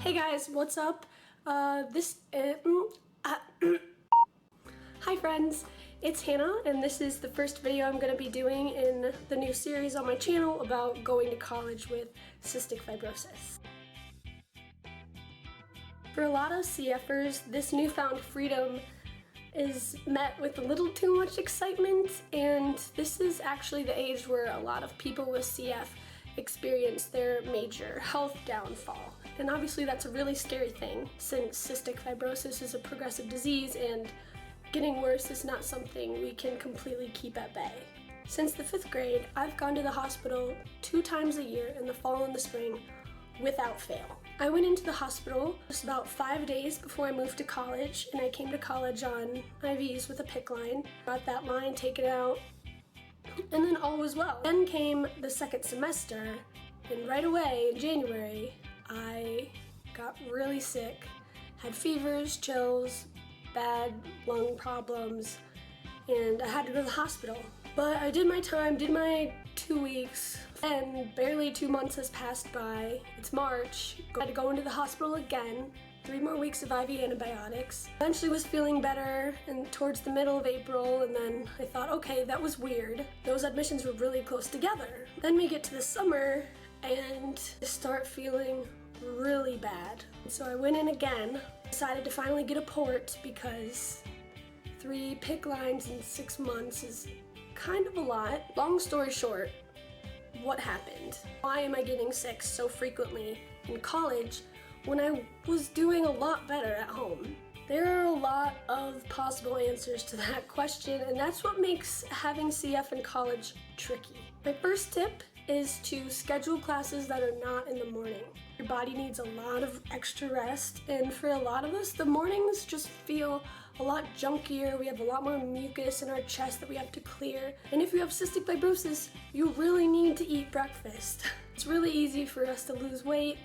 Hey guys, what's up? Hi friends, it's Hannah, and this is the first video I'm going to be doing in the new series on my channel about going to college with cystic fibrosis. For a lot of CFers, this newfound freedom is met with a little too much excitement, and this is actually the age where a lot of people with CF experience their major health downfall. And obviously that's a really scary thing, since cystic fibrosis is a progressive disease and getting worse is not something we can completely keep at bay. Since the 5th grade, I've gone to the hospital 2 times a year in the fall and the spring without fail. I went into the hospital just about 5 days before I moved to college, and I came to college on IVs with a PICC line. Got that line taken out, and then all was well. Then came the 2nd semester, and right away in January, I got really sick, had fevers, chills, bad lung problems, and I had to go to the hospital. But I did my time, did my 2 weeks, and barely 2 months has passed by. It's March. I had to go into the hospital again, 3 more weeks of IV antibiotics. Eventually was feeling better and towards the middle of April, and then I thought, okay, that was weird. Those admissions were really close together. Then we get to the summer and I start feeling really bad. So I went in again, decided to finally get a port because 3 PICC lines in 6 months is kind of a lot. Long story short, what happened? Why am I getting sick so frequently in college when I was doing a lot better at home? There are a lot of possible answers to that question, and that's what makes having CF in college tricky. My first tip is to schedule classes that are not in the morning. Your body needs a lot of extra rest, and for a lot of us, the mornings just feel a lot junkier. We have a lot more mucus in our chest that we have to clear. And if you have cystic fibrosis, you really need to eat breakfast. It's really easy for us to lose weight,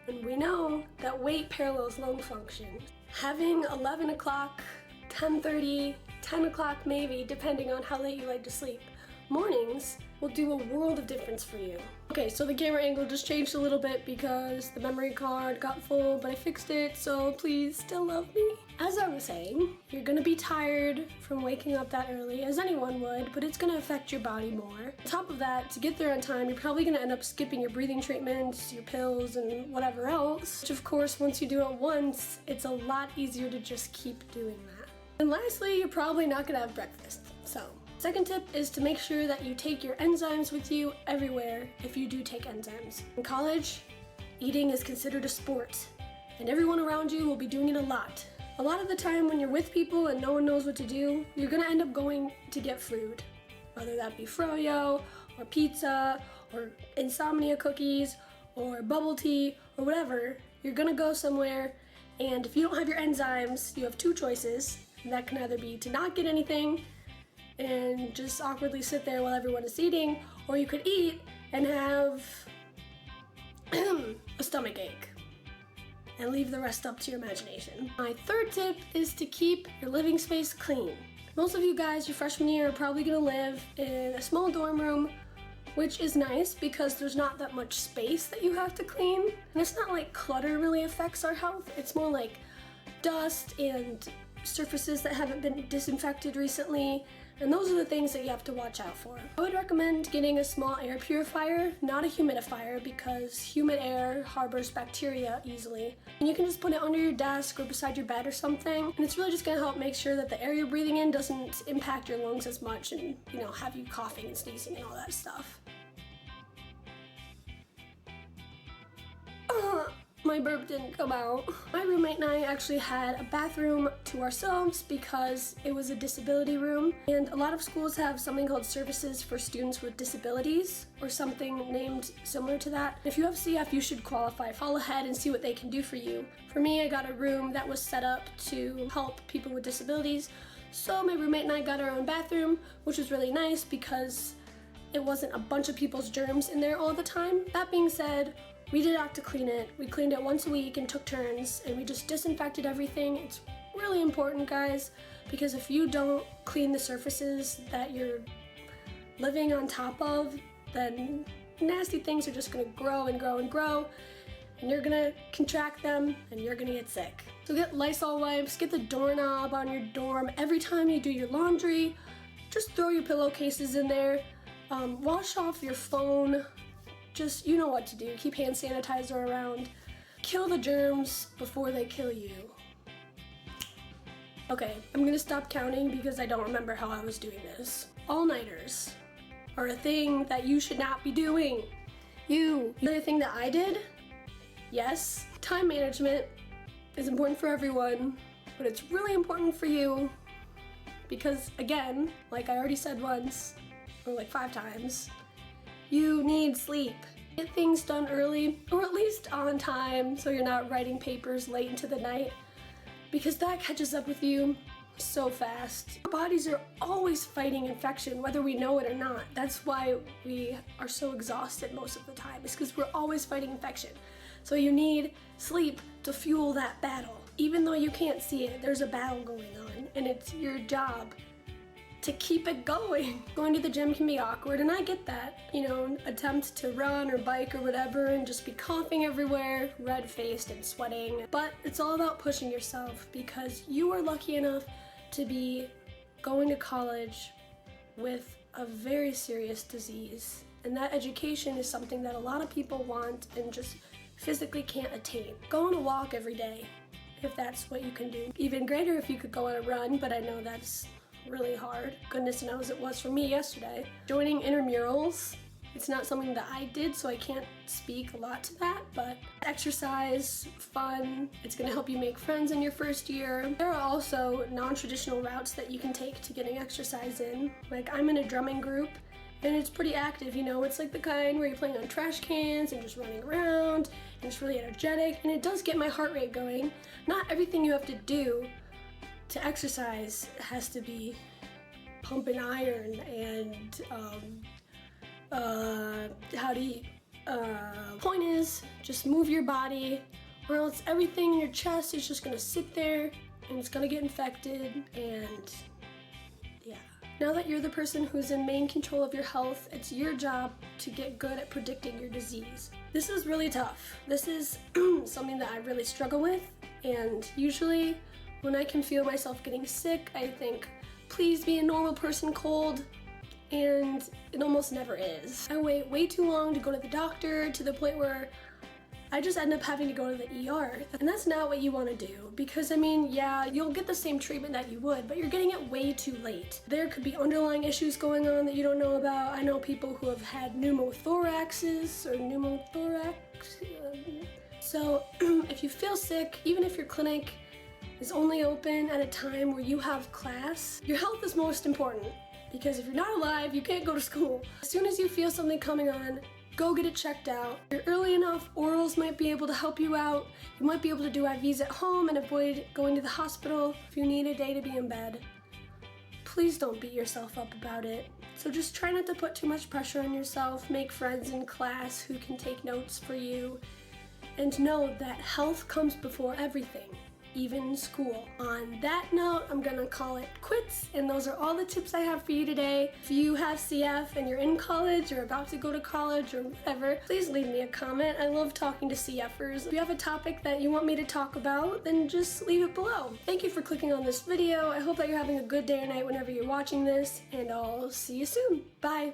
and we know that weight parallels lung function. Having 11 o'clock, 10:30, 10 o'clock maybe, depending on how late you like to sleep, mornings will do a world of difference for you. Okay, so the camera angle just changed a little bit because the memory card got full, but I fixed it, so please still love me. As I was saying, you're gonna be tired from waking up that early, as anyone would, but it's gonna affect your body more. On top of that, to get there on time, you're probably gonna end up skipping your breathing treatments, your pills, and whatever else, which of course, once you do it once, it's a lot easier to just keep doing that. And lastly, you're probably not gonna have breakfast, so. Second tip is to make sure that you take your enzymes with you everywhere if you do take enzymes. In college, eating is considered a sport, and everyone around you will be doing it a lot. A lot of the time when you're with people and no one knows what to do, you're gonna end up going to get food. Whether that be froyo, or pizza, or insomnia cookies, or bubble tea, or whatever, you're gonna go somewhere, and if you don't have your enzymes, you have 2 choices. And that can either be to not get anything, and just awkwardly sit there while everyone is eating, or you could eat and have a stomach ache and leave the rest up to your imagination. My third tip is to keep your living space clean. Most of you guys, your freshman year, are probably gonna live in a small dorm room, which is nice because there's not that much space that you have to clean. And it's not like clutter really affects our health, it's more like dust and surfaces that haven't been disinfected recently, and those are the things that you have to watch out for. I would recommend getting a small air purifier, not a humidifier, because humid air harbors bacteria easily. And you can just put it under your desk or beside your bed or something, and it's really just gonna help make sure that the air you're breathing in doesn't impact your lungs as much and, you know, have you coughing and sneezing and all that stuff. My burp didn't come out. My roommate and I actually had a bathroom to ourselves because it was a disability room, and a lot of schools have something called services for students with disabilities or something named similar to that. If you have CF, you should qualify. Call ahead and see what they can do for you. For me, I got a room that was set up to help people with disabilities, so my roommate and I got our own bathroom, which was really nice because it wasn't a bunch of people's germs in there all the time. That being said, we did have to clean it. We cleaned it once a week and took turns, and we just disinfected everything. It's really important, guys, because if you don't clean the surfaces that you're living on top of, then nasty things are just gonna grow and grow and grow, and you're gonna contract them and you're gonna get sick. So get Lysol wipes, get the doorknob on your dorm. Every time you do your laundry, just throw your pillowcases in there. Wash off your phone. Just, you know what to do. Keep hand sanitizer around. Kill the germs before they kill you. Okay, I'm gonna stop counting because I don't remember how I was doing this. All-nighters are a thing that you should not be doing. The other thing that I did, yes, time management is important for everyone, but it's really important for you because, again, like I already said once, or like 5 times, you need sleep. Get things done early, or at least on time, so you're not writing papers late into the night, because that catches up with you so fast. Our bodies are always fighting infection, whether we know it or not. That's why we are so exhausted most of the time, is because we're always fighting infection. So you need sleep to fuel that battle. Even though you can't see it, there's a battle going on, and it's your job to keep it going. Going to the gym can be awkward, and I get that. You know, attempt to run or bike or whatever and just be coughing everywhere, red-faced and sweating. But it's all about pushing yourself, because you are lucky enough to be going to college with a very serious disease. And that education is something that a lot of people want and just physically can't attain. Go on a walk every day, if that's what you can do. Even greater if you could go on a run, but I know that's really hard. Goodness knows it was for me yesterday. Joining intramurals, it's not something that I did, so I can't speak a lot to that, but exercise, fun, it's gonna help you make friends in your first year. There are also non-traditional routes that you can take to getting exercise in. Like, I'm in a drumming group, and it's pretty active, you know, it's like the kind where you're playing on trash cans and just running around, and it's really energetic, and it does get my heart rate going. Not everything you have to do to exercise has to be pumping iron and how to eat. Point is, just move your body, or else everything in your chest is just gonna sit there and it's gonna get infected. And yeah. Now that you're the person who's in main control of your health, it's your job to get good at predicting your disease. This is really tough. This is something that I really struggle with, and usually when I can feel myself getting sick, I think, please be a normal person cold, and it almost never is. I wait way too long to go to the doctor, to the point where I just end up having to go to the ER. And that's not what you want to do, because I mean, yeah, you'll get the same treatment that you would, but you're getting it way too late. There could be underlying issues going on that you don't know about. I know people who have had pneumothoraxes or pneumothorax. So if you feel sick, even if your clinic is only open at a time where you have class, your health is most important, because if you're not alive, you can't go to school. As soon as you feel something coming on, go get it checked out. If you're early enough, orals might be able to help you out. You might be able to do IVs at home and avoid going to the hospital if you need a day to be in bed. Please don't beat yourself up about it. So just try not to put too much pressure on yourself, make friends in class who can take notes for you, and know that health comes before everything, even school. On that note, I'm gonna call it quits, and those are all the tips I have for you today. If you have CF and you're in college or about to go to college or whatever, please leave me a comment. I love talking to CFers. If you have a topic that you want me to talk about, then just leave it below. Thank you for clicking on this video. I hope that you're having a good day or night whenever you're watching this, and I'll see you soon. Bye.